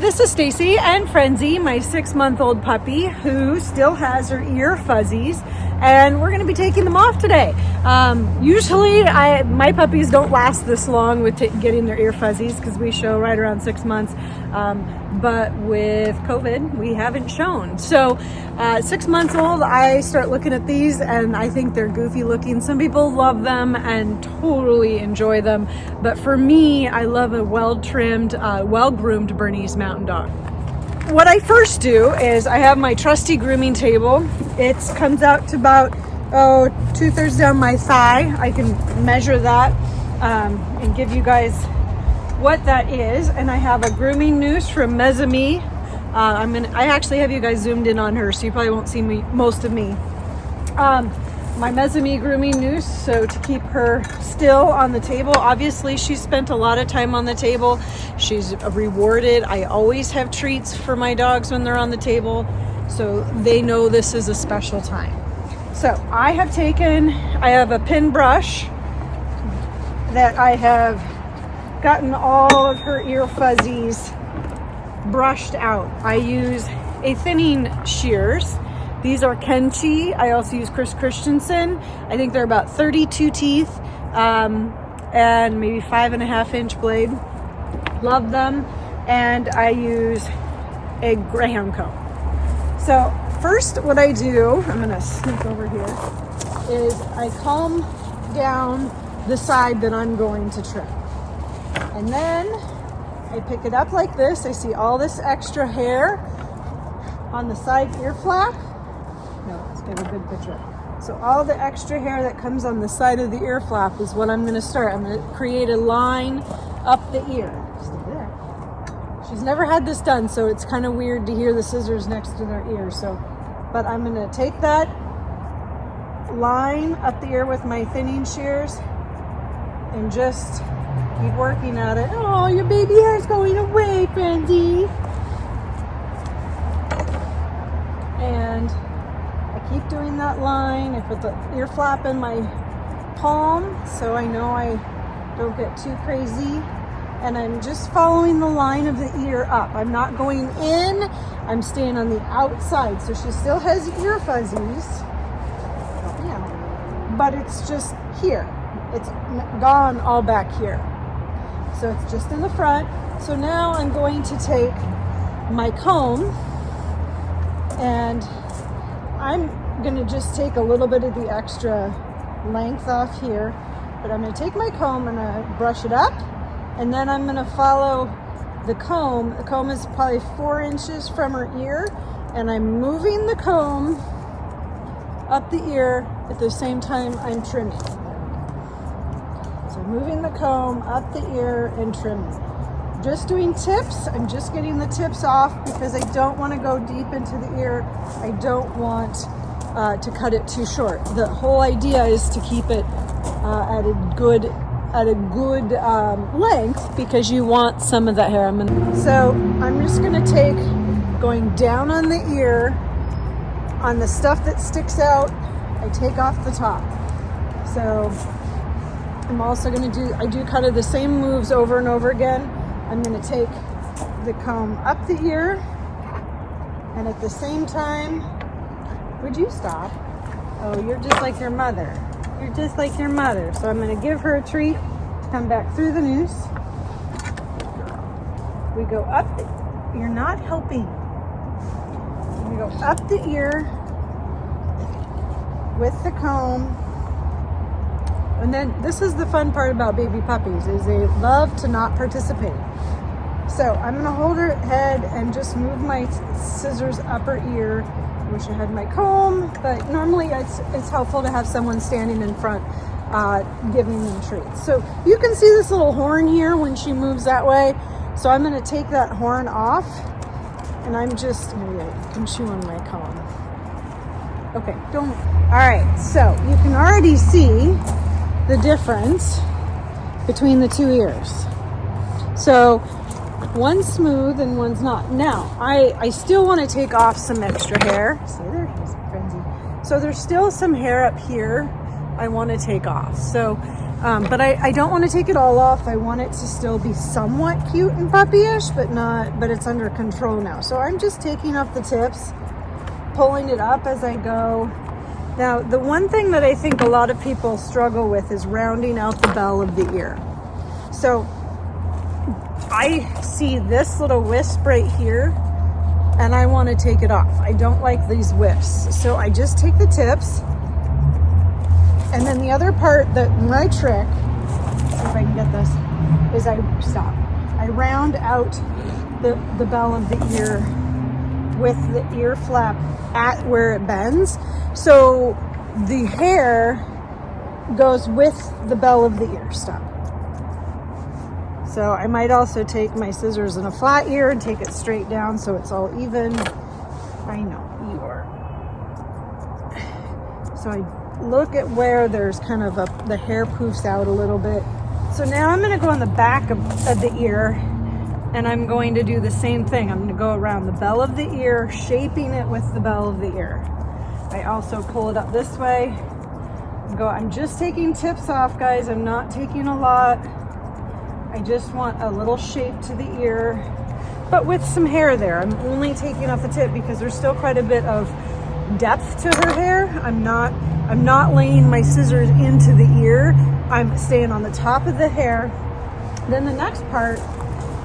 This is Stacy and Frenzy, my 6-month-old puppy who still has her ear fuzzies, and we're going to be taking them off today. Usually my puppies don't last this long with getting their ear fuzzies because we show right around 6 months, but with COVID we haven't shown. So 6 months old, I start looking at these and I think they're goofy looking. Some people love them and totally enjoy them, but for me, I love a well-trimmed, well-groomed Bernese Mountain Dog. What I first do is I have my trusty grooming table. It comes out to about 2/3 down my thigh. I can measure that and give you guys what that is. And I have a grooming noose from Bernese. I actually have you guys zoomed in on her, so you probably won't see most of me. My Bernese grooming noose, so to keep her still on the table. Obviously, she spent a lot of time on the table. She's rewarded. I always have treats for my dogs when they're on the table, so they know this is a special time. So I have a pin brush that I have gotten all of her ear fuzzies brushed out. I use a thinning shears. These are Kenchi. I also use Chris Christensen. I think they're about 32 teeth and maybe 5.5-inch blade. Love them. And I use a greyhound comb. So first what I do, I'm gonna sneak over here, is I comb down the side that I'm going to trim. And then I pick it up like this. I see all this extra hair on the side ear flap. No, let's get a good picture. So all the extra hair that comes on the side of the ear flap is what I'm going to start. I'm going to create a line up the ear. Stay there. She's never had this done, so it's kind of weird to hear the scissors next to their ear. But I'm going to take that line up the ear with my thinning shears and just keep working at it. Oh, your baby hair is going away, Frenzy. And I keep doing that line. I put the ear flap in my palm so I know I don't get too crazy. And I'm just following the line of the ear up. I'm not going in, I'm staying on the outside. So she still has ear fuzzies, but it's just here. It's gone all back here. So it's just in the front. So now I'm going to take my comb and I'm going to just take a little bit of the extra length off here, but I'm going to take my comb and brush it up, and then I'm going to follow the comb. The comb is probably 4 inches from her ear, and I'm moving the comb up the ear at the same time I'm trimming. So moving the comb up the ear and trimming. Just doing tips. I'm just getting the tips off because I don't want to go deep into the ear. I don't want to cut it too short. The whole idea is to keep it at a good length because you want some of that hair. So I'm just going to take, going down on the ear, on the stuff that sticks out, I take off the top. So I'm also going to I do kind of the same moves over and over again. I'm going to take the comb up the ear, and at the same time, would you stop? Oh, you're just like your mother. You're just like your mother. So I'm going to give her a treat to come back through the noose. We go up. You're not helping. We go up the ear with the comb. And then this is the fun part about baby puppies, is they love to not participate. So I'm going to hold her head and just move my scissors up her ear. I wish I had my comb, but normally it's helpful to have someone standing in front giving them treats. So you can see this little horn here when she moves that way. So I'm going to take that horn off, and I'm just, maybe I can chew on my comb. Okay, don't. All right, so you can already see the difference between the two ears. So one's smooth and one's not. Now, I still want to take off some extra hair. See, there she's, Frenzy. So there's still some hair up here I want to take off. So But I don't want to take it all off. I want it to still be somewhat cute and puppyish, but it's under control now. So I'm just taking off the tips, pulling it up as I go. Now, the one thing that I think a lot of people struggle with is rounding out the bell of the ear. So I see this little wisp right here, and I want to take it off. I don't like these wisps. So I just take the tips. And then the other part that my trick, let's see if I can get this, is I round out the bell of the ear with the ear flap at where it bends. So the hair goes with the bell of the ear. Stop. So I might also take my scissors in a flat ear and take it straight down so it's all even. I know, you are. So I look at where there's kind of the hair poofs out a little bit. So now I'm going to go on the back of the ear, and I'm going to do the same thing. I'm going to go around the bell of the ear, shaping it with the bell of the ear. I also pull it up this way. I'm just taking tips off, guys. I'm not taking a lot. I just want a little shape to the ear, but with some hair there. I'm only taking off the tip because there's still quite a bit of depth to her hair. I'm not laying my scissors into the ear. I'm staying on the top of the hair. Then the next part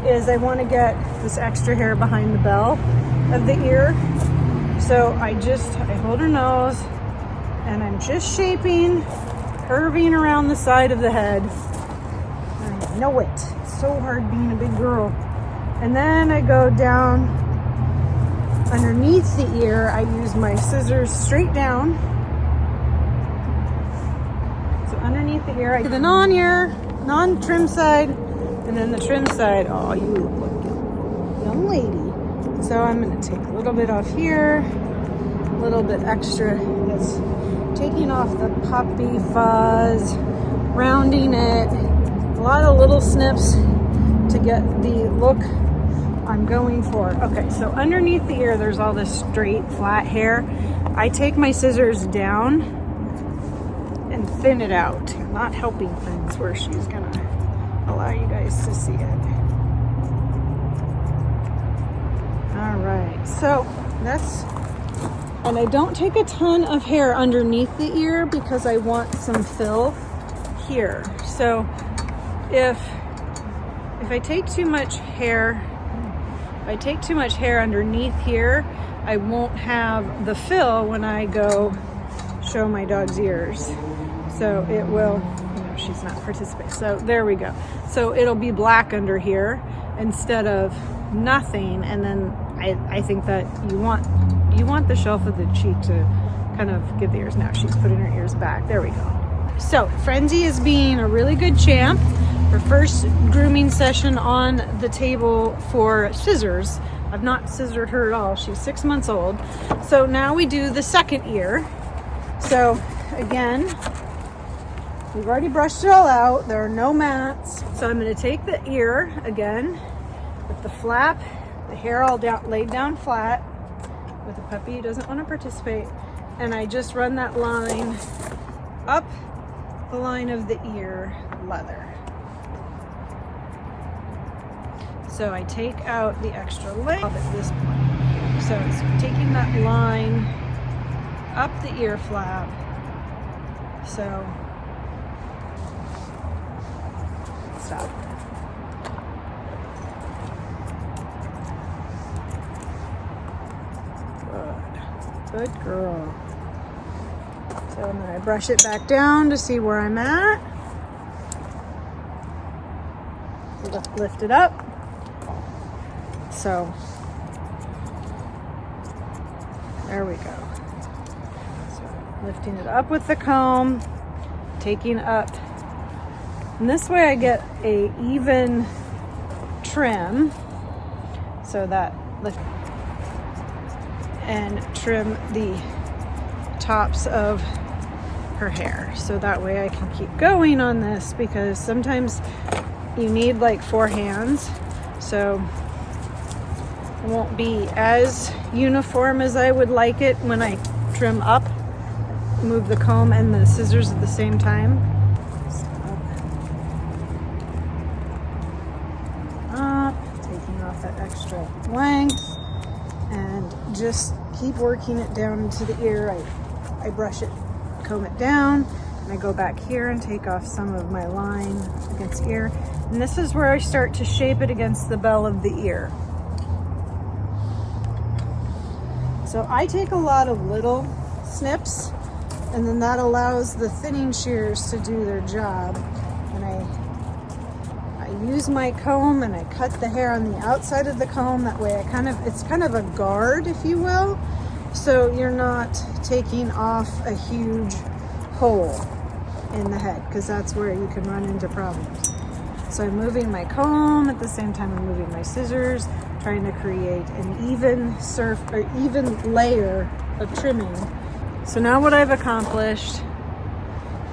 is I want to get this extra hair behind the bell of the ear. So I hold her nose and I'm just shaping, curving around the side of the head. I know it. It's so hard being a big girl. And then I go down underneath the ear. I use my scissors straight down. So underneath the ear, I do the non-trim side, and then the trim side. Oh, you look like a young lady. So I'm going to take a little bit off here, a little bit extra. That's taking off the puppy fuzz, rounding it. A lot of little snips to get the look I'm going for. Okay, so underneath the ear, there's all this straight, flat hair. I take my scissors down and thin it out. I'm not helping things where she's gonna allow you guys to see it. All right, so and I don't take a ton of hair underneath the ear because I want some fill here. So if I take too much hair, underneath here, I won't have the fill when I go show my dog's ears. So it will, no, she's not participating. So there we go. So it'll be black under here instead of nothing. And then I think that you want the shelf of the cheek to kind of get the ears. Now she's putting her ears back. There we go. So Frenzy is being a really good champ. Her first grooming session on the table for scissors. I've not scissored her at all. She's 6 months old. So now we do the second ear. So again, we've already brushed it all out. There are no mats. So I'm going to take the ear again with the flap, the hair all laid down flat with a puppy who doesn't want to participate. And I just run that line up the line of the ear leather. So I take out the extra length at this point. So it's taking that line up the ear flap. So stop. Good girl. So then I brush it back down to see where I'm at. Lift it up. So there we go. So lifting it up with the comb, taking up, and this way I get a even trim, so that lift and trim the tops of her hair. So that way I can keep going on this, because sometimes you need like 4 hands. So it won't be as uniform as I would like it when I trim up, move the comb and the scissors at the same time. Stop. length, and just keep working it down into the ear. I brush it, comb it down, and I go back here and take off some of my line against the ear. And this is where I start to shape it against the bell of the ear. So I take a lot of little snips, and then that allows the thinning shears to do their job. And I use my comb and I cut the hair on the outside of the comb. That way it's kind of a guard, if you will. So you're not taking off a huge hole in the head, because that's where you can run into problems. So I'm moving my comb at the same time I'm moving my scissors, trying to create an even layer of trimming. So now what I've accomplished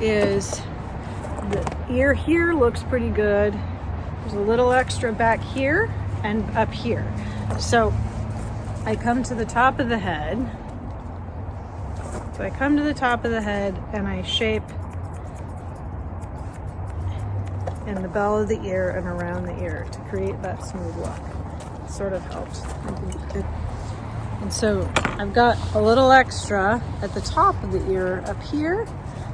is the ear here looks pretty good. There's a little extra back here and up here. So I come to the top of the head. So I come to the top of the head and I shape in the bell of the ear and around the ear to create that smooth look. It sort of helps. And so I've got a little extra at the top of the ear up here.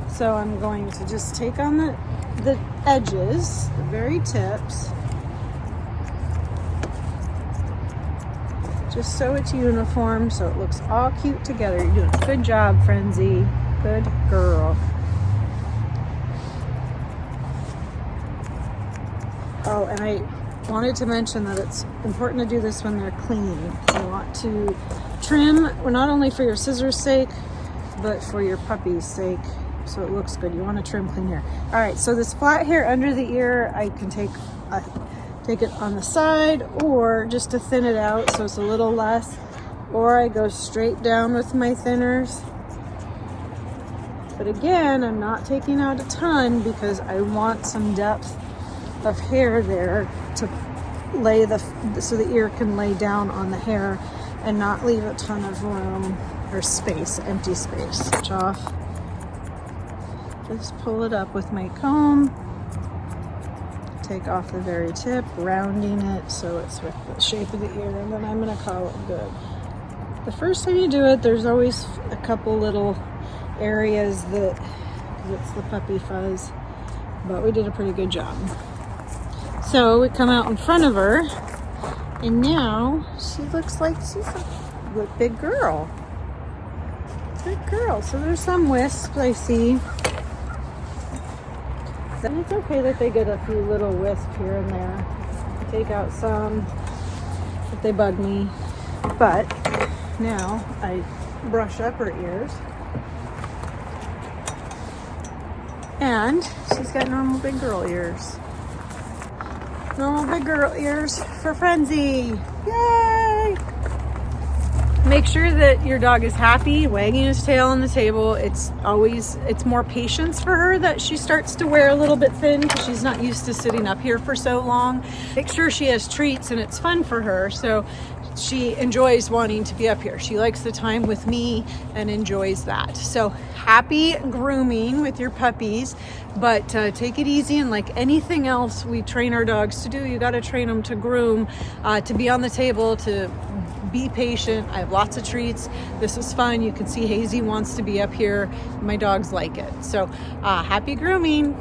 So I'm going to just take on the edges, the very tips, just so it's uniform, so it looks all cute together. You're doing a good job, Frenzy. Good girl. Oh, and I wanted to mention that it's important to do this when they're clean. You want to trim, well, not only for your scissors' sake, but for your puppy's sake, so it looks good. You want to trim clean hair. All right, so this flat hair under the ear, I can take it on the side, or just to thin it out so it's a little less, or I go straight down with my thinners. But again, I'm not taking out a ton because I want some depth of hair there to lay so the ear can lay down on the hair and not leave a ton of room or space, empty space. Switch off. Just pull it up with my comb. Take off the very tip, rounding it so it's with the shape of the ear, and then I'm gonna call it good. The first time you do it, there's always a couple little areas that, because it's the puppy fuzz, but we did a pretty good job. So we come out in front of her, and now she looks like she's a big girl. Big girl. So there's some wisps I see. And it's okay that they get a few little wisps here and there. I take out some if they bug me. But now I brush up her ears. And she's got normal big girl ears. Normal big girl ears for Frenzy. Yay! Make sure that your dog is happy, wagging his tail on the table. It's more patience for her that she starts to wear a little bit thin because she's not used to sitting up here for so long. Make sure she has treats and it's fun for her, so she enjoys wanting to be up here. She likes the time with me and enjoys that. So happy grooming with your puppies, but take it easy, and like anything else we train our dogs to do, you got to train them to groom, to be on the table, to be patient. I have lots of treats. This is fun. You can see Hazy wants to be up here. My dogs like it. So happy grooming.